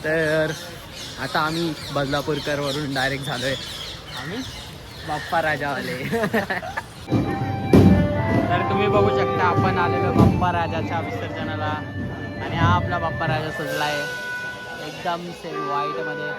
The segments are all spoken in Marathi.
तर आता आम्ही बदलापूरकरवरून डायरेक्ट झालो आहे आम्ही बाप्पा राजावाले. तर तुम्ही बघू शकता आपण आलेलो बाप्पा राजाच्या विसर्जनाला आणि हा आपला बाप्पा राजा सजला आहे एकदम सेम व्हाईटमध्ये.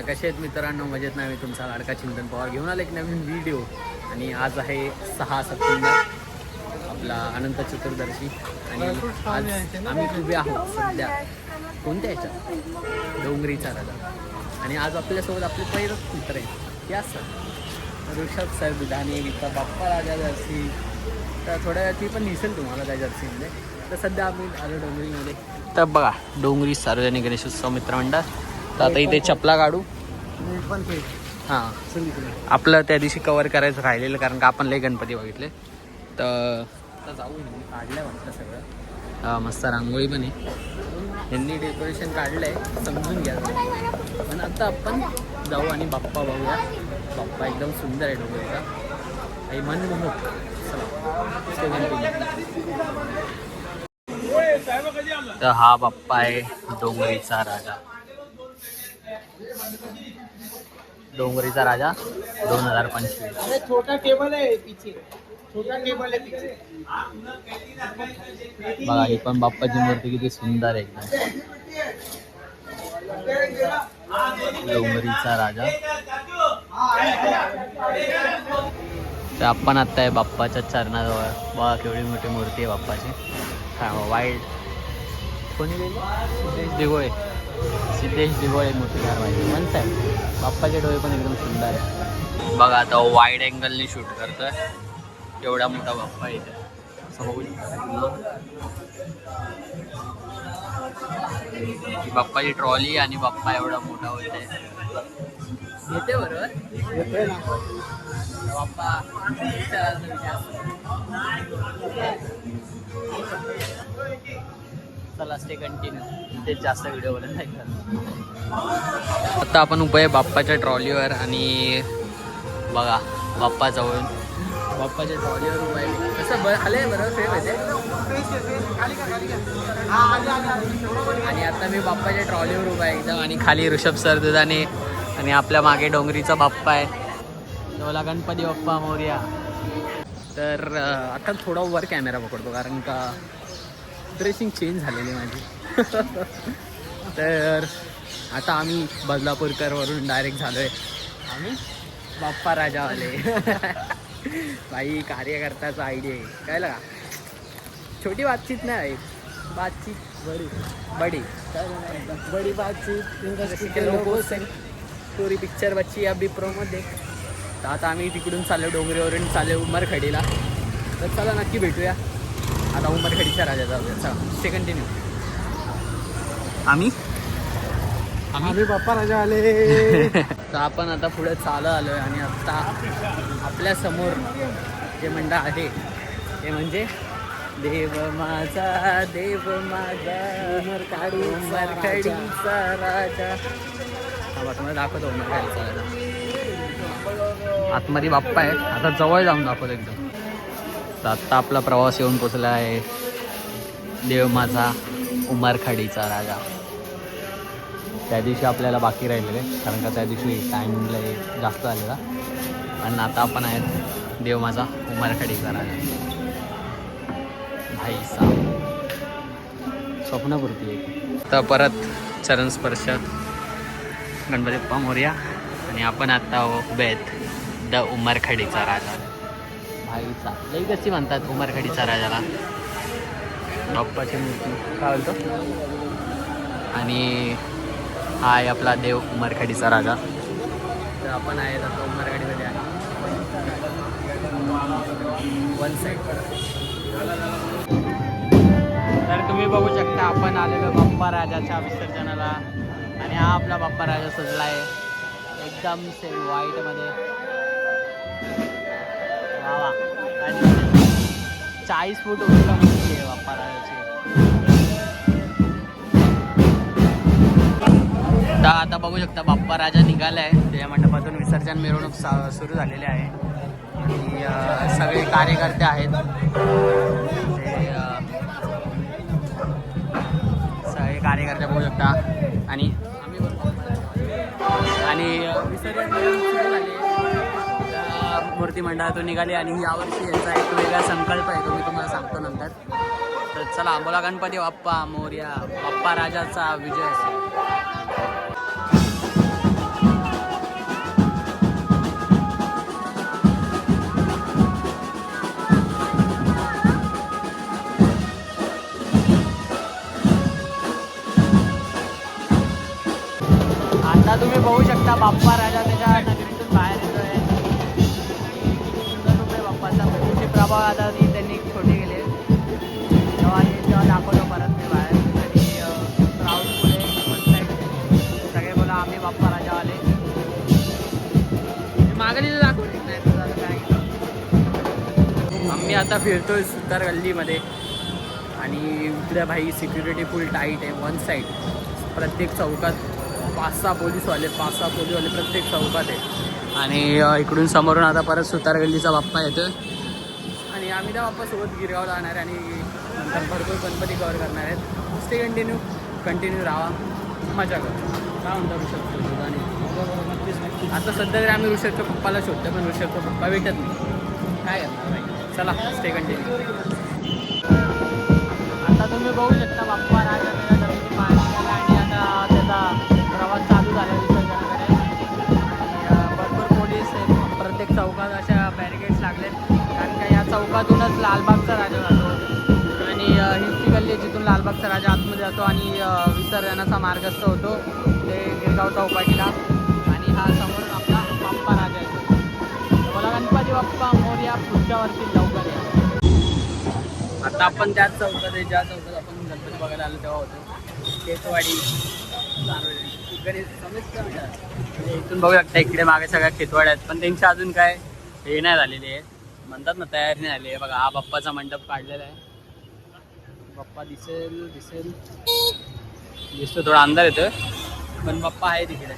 कसे आहेत मित्रांनो, मजेत नाही. मी तुमचा लाडका चिंतन पवार घेऊन आला एक नवीन व्हिडिओ. आणि आज आहे 6 सप्टेंबर, आपला अनंत चतुर्दशी. आणि आज आम्ही उभे आहोत सध्या कोणत्या ह्याच्यात, डोंगरीचा राजा. आणि आज आपल्यासोबत आपले पहिलेच मित्र आहेत, ते असतात ऋषभ सर दुधाने विका बाप्पा राजा जर्सी. तर थोड्या वेळात ती पण दिसेल तुम्हाला त्या जर्सीमध्ये. तर सध्या आम्ही आलो डोंगरीमध्ये. तर बघा, डोंगरी सार्वजनिक गणेशोत्सव मित्रमंडळ. तर आता इथे चपला काढू. हां, आपलं त्या दिवशी कवर करायचं राहिलेलं, कारण का आपण लय गणपती बघितले. तर जाऊ, काढलंय वाटतं सगळं. मस्त रांगोळी पण आहे, यांनी डेकोरेशन काढलं आहे, समजून घ्या. पण आता आपण जाऊ आणि बाप्पा बघूया. बाप्पा एकदम सुंदर आहे डोंगरीचा आणि मनमोहक. तर हा बाप्पा आहे डोंगरीचा राजा. डोंगरीचा राजा 2025. छोटा टेबल आहे पीछे, छोटा टेबल आहे पीछे. बघा, ही पण बाप्पाची मूर्ती किती सुंदर आहे एकदम. डोंगरीचा राजा. तर आपण आता आहे बाप्पाच्या चरणाजवळ. बघा केवढी मोठी मूर्ती आहे बाप्पाची. काय वाईल्ड कोणी सिद्धेश दिगोळे. सिद्धेश दिगोळे मूर्तीकार पाहिजे. म्हणत आहे बाप्पाचे डोळे पण एकदम सुंदर आहे. बघा, आता वाईड अँगलने शूट करतोय. एवढा मोठा बाप्पा इथे असं बघू शकता. बाप्पाची ट्रॉली आणि बाप्पा एवढा मोठा होते. येते बरोबर येतोय ना बाप्पा. चला स्टे कंटिन्यू. तेच जास्त व्हिडिओ बनत नाही. आता आपण उभे आहे बाप्पाच्या ट्रॉलीवर आणि बघा बाप्पा जवळून बाप्पाच्या ट्रॉलीवर उभा आहे. कसं आलंय बरोबर सेम आहे ते. आणि आता मी बाप्पाच्या ट्रॉलीवर उभा आहे एकदम. आणि खाली ऋषभ सर दुधाने आणि आपल्या मागे डोंगरीचा बाप्पा आहे. तेवढा गणपती बाप्पा मोरया. तर आता थोडा वर कॅमेरा पकडतो, कारण का ड्रेसिंग चेंज झालेली माझी. तर आता आम्ही बदलापूरकरवरून डायरेक्ट झालो आहे आम्ही बाप्पा राजावाले. भाई कार्यकर्त्याचा आयडिया आहे, कळलं का? छोटी बातचीत नाही, बातचीत बडी बडी बातचीत. लोगो से पूरी पिक्चर बच्ची अभी प्रोमध्ये. तर आता आम्ही तिकडून चाललो, डोंगरीवरून चाललो उमरखडीला. तर चला नक्की भेटूया आता उमरखडीच्या राजा जाऊया. चला स्टे कंटिन्यू. आम्ही बाप्पा राजा आले. तर आपण आता पुढे चालत आलो आहे. आणि आता आपल्या समोर जे मंडळ आहे ते म्हणजे देव माझा उमरखडीचा राजा. हा तुम्हाला दाखवतो उमरखडीचा राजा. आतमध्ये बाप्पा आहे. आता जवळ जाऊन दाखवतो एकदम. तर आत्ता आपला प्रवास येऊन पोचला आहे. देव माझा उमरखडीचा राजा. त्या दिवशी आपल्याला बाकी राहिलेले, कारण का त्या दिवशी टाईम जास्त आलेला. आणि आता आपण आहेत देव माझा उमरखडीचा राजा. भाई साहेब स्वप्नपूर्ती आहे. तर परत चरणस्पर्श गणपती बाप्पा मोरया. आणि आपण आता उभे आहेत द उमरखडीचा राजा. भाईचा लई कशी म्हणतात उमरखडीचा राजाला. बाप्पाची मूर्ती काय बोलतो. आणि हा आहे आपला देव उमरखडीचा राजा. तर आपण आहे आता उमरखडीमध्ये आहे वन साईड. तर तुम्ही बघू शकता आपण आलेलो बाप्पा राजाच्या विसर्जनाला. आणि हा आपला बाप्पा राजा सजला आहे एकदम सेम व्हाईटमध्ये. वा वा. 40 फूट उंचीला मूर्ती आहे बाप्पा राजाची. आता बघू शकता बाप्पा राजा निघालाय. त्या मंडपातून विसर्जन मिरवणूक सुरू झालेली आहे आणि सगळे कार्यकर्ते आहेत. सगळे कार्यकर्ते बघू शकता आणि विसर्जन सुरू झाले. मूर्ती मंडळातून निघाली आणि यावर्षी याचा एक वेगळा संकल्प आहे, तो मी तुम्हाला सांगतो नंतर. तर चला बोला गणपती बाप्पा मोरया, बाप्पा राजाचा विजय असो. आता तुम्ही बघू शकता बाप्पा राजा त्याच्या नगरीतून बाहेर येतोय. सुंदर रूप आहे बाप्पाचा. प्रभूचे प्रभाव आता त्यांनी छोटे गेले. तेव्हा दाखवतो परत मी बाहेर आणि राऊंड पुढे वन साईड सगळे बोला आम्ही बाप्पा राजा आले. मागे दाखवले नाही तुझं काय. आम्ही आता फिरतोय सुतार गल्लीमध्ये आणि इकडे भाई सिक्युरिटी फुल टाईट आहे. वन साईड प्रत्येक चौकात 5-6 पोलीसवाले प्रत्येक चौकात आहे. आणि इकडून समोरून आता परत सुतार गल्लीचा बाप्पा येतोय आणि आम्ही त्या बाप्पासोबत गिरगावला जाणार आहे आणि नंतर भरपूर गणपती कवर करणार आहेत. स्टे कंटिन्यू राहा, मजा करू. काय म्हणता ऋषभ? आणि आता सध्या तरी आम्ही ऋषभच्या पप्पाला शोधतो पण ऋषभचा पप्पा भेटत नाही. काय करणार नाही. चला स्टे कंटिन्यू. आता तुम्ही बघू शकता बाप्पा राजा त्याच्या नवीन पाणी आणि आता त्याचा प्रवास चालू झाला विसर्जनाकडे. भरपूर पोलीस आहेत. प्रत्येक चौकात अशा बॅरिकेड्स लागलेत कारण का या चौकातूनच लालबागचा राजा जातो आणि हीच ती गल्ली जिथून लालबागचा राजा आतमध्ये जातो आणि विसर्जनाचा मार्गस्थ होतो ते गिरगाव चौपाटीला. आणि हा समोरून आपला बाप्पा राजा येतो. बोला गणपती बाप्पा मोरया, पुढच्या वर्षी लवकर या. आता आपण त्याच चौकात आहे ज्या चौकात आपण गणपती बघायला आलो तेव्हा होतो. खेतवाडी इथून बघू शकता इकडे मागे सगळ्या खेतवाड्या आहेत पण त्यांची अजून काय हे नाही झालेली आहे. म्हणतात ना तयारी नाही झाली आहे. बघा हा बाप्पाचा मंडप काढलेला आहे. बाप्पा दिसतो थोडा अंधार येतोय पण बाप्पा आहे तिकडे.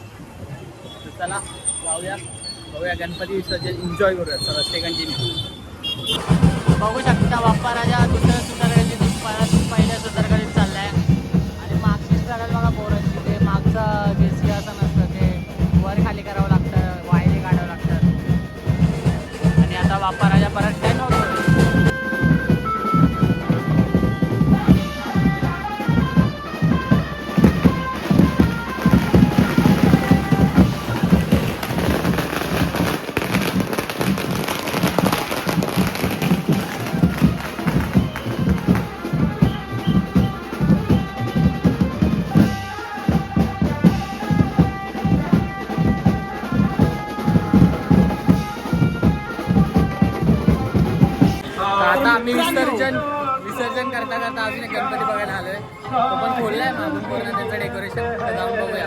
तर चला जाऊया बघूया गणपती विसर्जन एन्जॉय करूया. चला स्टे कंटिन्यू. बघू शकता बाप्पा राजा दुसऱ्या सुतारगल्लीतून पहिल्या सुतारगल्लीत चाललाय आणि मागची सगळ्यात बघा पोरांची ते मागचं जे सिंहासन असतं ते वर खाली करावं लागतं, वायरे काढावं लागतात आणि आता बाप्पा राजा परत स्टँड होतो. आता आम्ही विसर्जन करता अजून एक गणपती बघायला आलोय. तो पण खोललाय मागून पूर्ण त्याचं डेकोरेशन. जाऊन बघूया.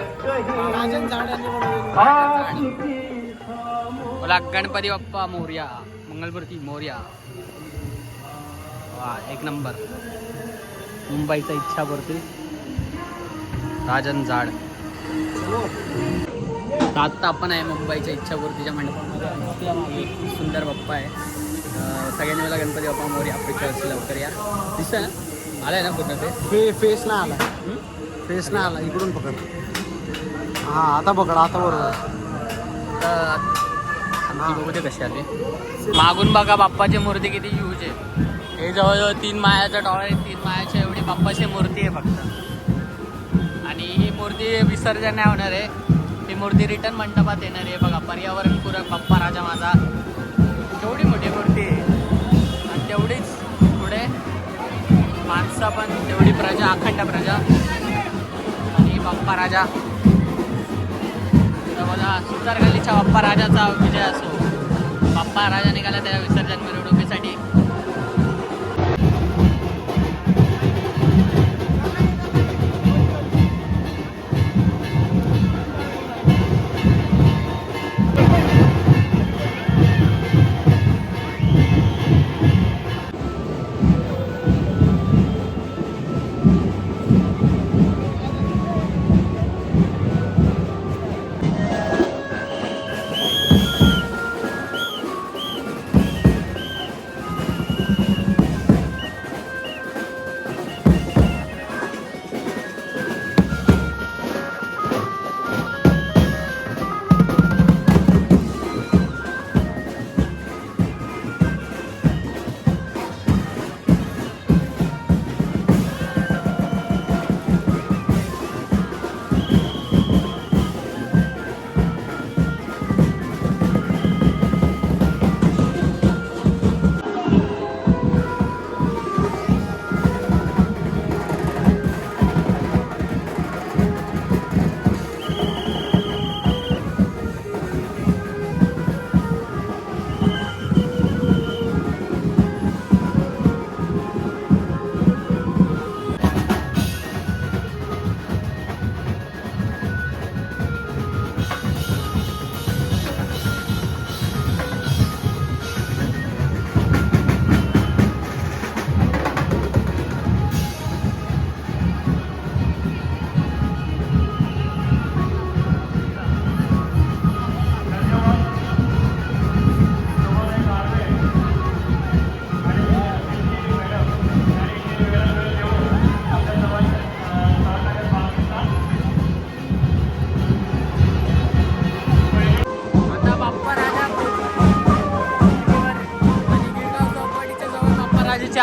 बोला गणपती बाप्पा मोरया, मंगलमूर्ती मोरया. वा एक नंबर. मुंबईचा इच्छापूर्ती राजन जाड. आता आपण आहे मुंबईच्या इच्छापूर्तीच्या मंडपामध्ये. सुंदर बाप्पा आहे. सगळ्यांनी मला गणपती बाप्पा मोरया पुढच्या वर्षी लवकर या. दिसतं ना आलाय ना पूर्ण ते फेस ना आला, फेस ना आला. इकडून पकड. हा आता पकड. आता बरोबर. बघू दे कशी आले. मागून बघा बाप्पाची मूर्ती किती ह्यूज आहे. हे जवळजवळ 3 माळ्याचा टॉवर आहे. 3 माळ्याच्या एवढी बाप्पाची मूर्ती आहे फक्त. आणि ही मूर्ती विसर्जन नाही होणार आहे. ही मूर्ती रिटर्न मंडपात येणार आहे. बघा पर्यावरणपूरक बाप्पा राजा माझा. तेवढी मोठी मूर्ती आहे आणि तेवढीच पुढे माणसं पण तेवढी प्रजा, अखंड प्रजा आणि बाप्पा राजा. तर मला सुतार गल्लीच्या बाप्पा राजाचा विजय असो. बाप्पा राजा निघाला त्या विसर्जन मिरवणुकीसाठी.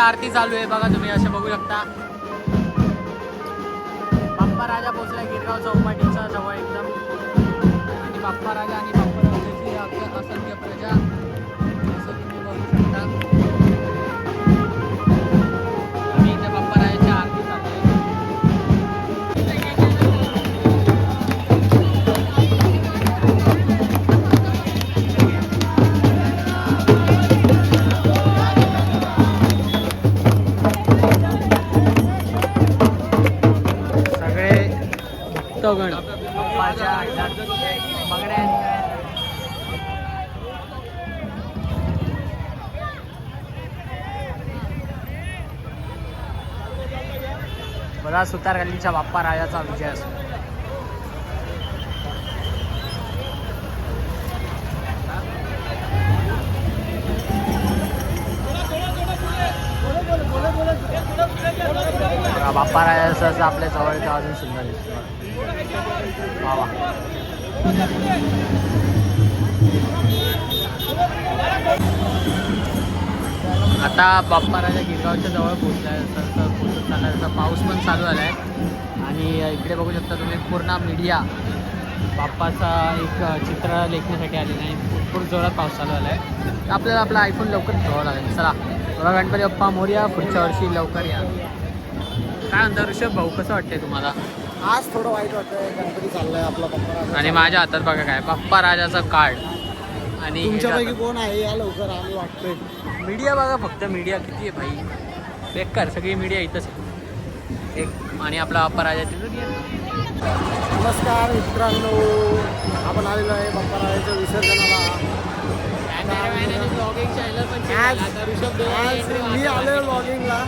आरती चालू आहे बघा तुम्ही असं बघू शकता. बाप्पा राजा पोचला गिरगाव चौपाटीचा जवळ एकदम. आणि बाप्पा राजा आणि बाप्पा राजाची असंख्य प्रजा असं तुम्ही बघू शकता. आणि इथे बाप्पा राजाची आरती चालू आहे. गण बाप्पाच्या बगड्या. बघा सुतार गल्लीच्या बाप्पा राजाचा विजय असतो. बाप्पा राजाचं आपल्या जवळचं अजून सुंदर दिसतो. वा वा. आता बाप्पा राजा गिरगावच्या जवळ पोहोचला आहे. पोहोचत चालला. पाऊस पण चालू झाला आहे. आणि इकडे बघू शकता तुम्ही पूर्ण मीडिया बाप्पाचा एक चित्र लेखण्यासाठी आलेलं आहे. भरपूर जोरात पाऊस चालू झाला आहे. आपल्याला आपला आयफोन लवकर ठेवावा लागेल. चला बघा गणपती बाप्पा मोरया. पुढच्या वर्षी लवकर या. काय म्हणता ऋषभ भाऊ, कसं वाटतंय तुम्हाला? आज थोडं वाईट वाटतंय. गणपती चाललाय आपला बाप्पा राजा. आणि माझ्या हातात बघा काय बाप्पा राजाचा कार्ड. आणि तुमच्यापैकी कोण आहे या लवकर आम्ही वाटतोय. मीडिया बघा फक्त. मीडिया किती आहे भाई, बेकार सगळी मीडिया इथंच आहे. एक आणि आपला बाप्पा राजा तिथं. नमस्कार मित्रांनो, आपण आलेलो आहे बाप्पा राजाच्या विसर्जनाला. ब्लॉगिंग चॅनल पण आज मी आलो ब्लॉगिंगला.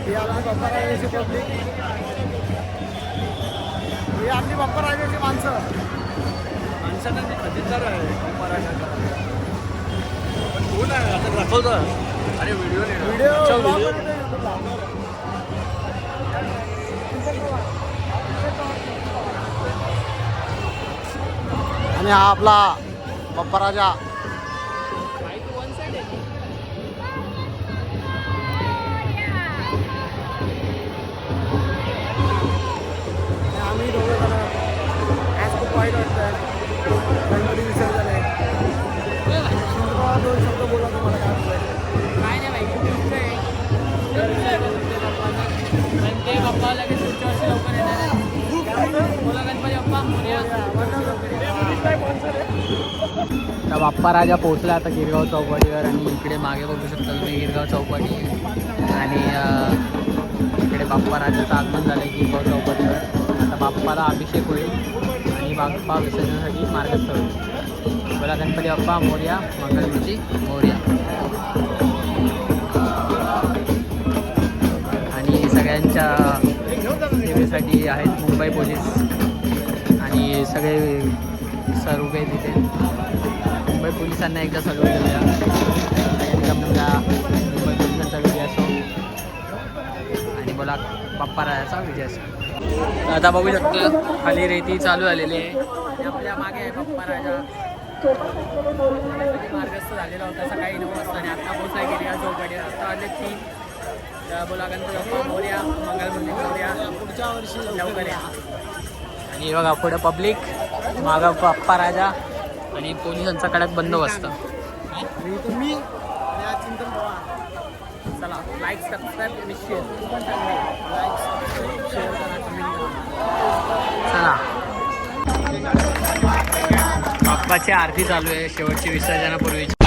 ही आपली बाप्पा राजाची पब्लिक. ही आपली बाप्पा राजाची माणसं. माणसांना मी खजिनदार आहे बाप्पा राजाचा. कोण आहे आता दाखवतो. अरे व्हिडिओ आणि हा आपला बाप्पा राजा. आम्ही दोघं जण आज खूप वाईट वाटतं. गणपती विसर्जन आहे. दोन शब्द बोला तुम्हाला काय वाटतं? काय नाही भाई, ते बाप्पा लगेच पुढच्या वर्षी लवकर येणार. बोला गणपती बाप्पा. बाप्पा राजा पोहोचला आता गिरगाव चौपाटीवर. आणि इकडे मागे बघू शकता तुम्ही गिरगाव चौपाटी. आणि इकडे बाप्पा राजाचं आगमन झालं आहे गिरगाव चौपाटीवर. आता बाप्पाला अभिषेक होईल आणि बाप्पा विसर्जनासाठी मार्गस्थ होईल. बोला गणपती बाप्पा मोरया. मंगलमूर्ती मोरया. आणि सगळ्यांच्या सेवेसाठी आहेत मुंबई पोलीस आणि सगळे सर्व काही तिथे. मुंबई पोलिसांना एकदा सल्यूट देऊया. सगळ्यांचा मुंबई पोलिसांचा विजय असो. आणि बोला बाप्पा राजाचा विजय असो. आता बघू शकतो खाली रेती चालू झालेली आहे. आणि आपल्या मागे आहे बाप्पा राजा. मार्गस्थ झालेला होता सकाळी 9 वाजता. आणि आता पोहोचला गेली या चौपाटी. आता आले 3. तर बोला गणपती बाप्पा मोरया. मंगलमूर्ती मोरया. पुढच्या वर्षी लवकर या. आणि बघा पुढे पब्लिक, मागा बाप्पा राजा आणि पोलिसांचा कडक बंदोबस्त. मी चिंतन पवार. चला लाईक सबस्क्राईब आणि शेअर. लाईक सबस्क्राईब शेअर करा तुम्ही. चला बाप्पाची आरती चालू आहे शेवटची विसर्जनापूर्वीची.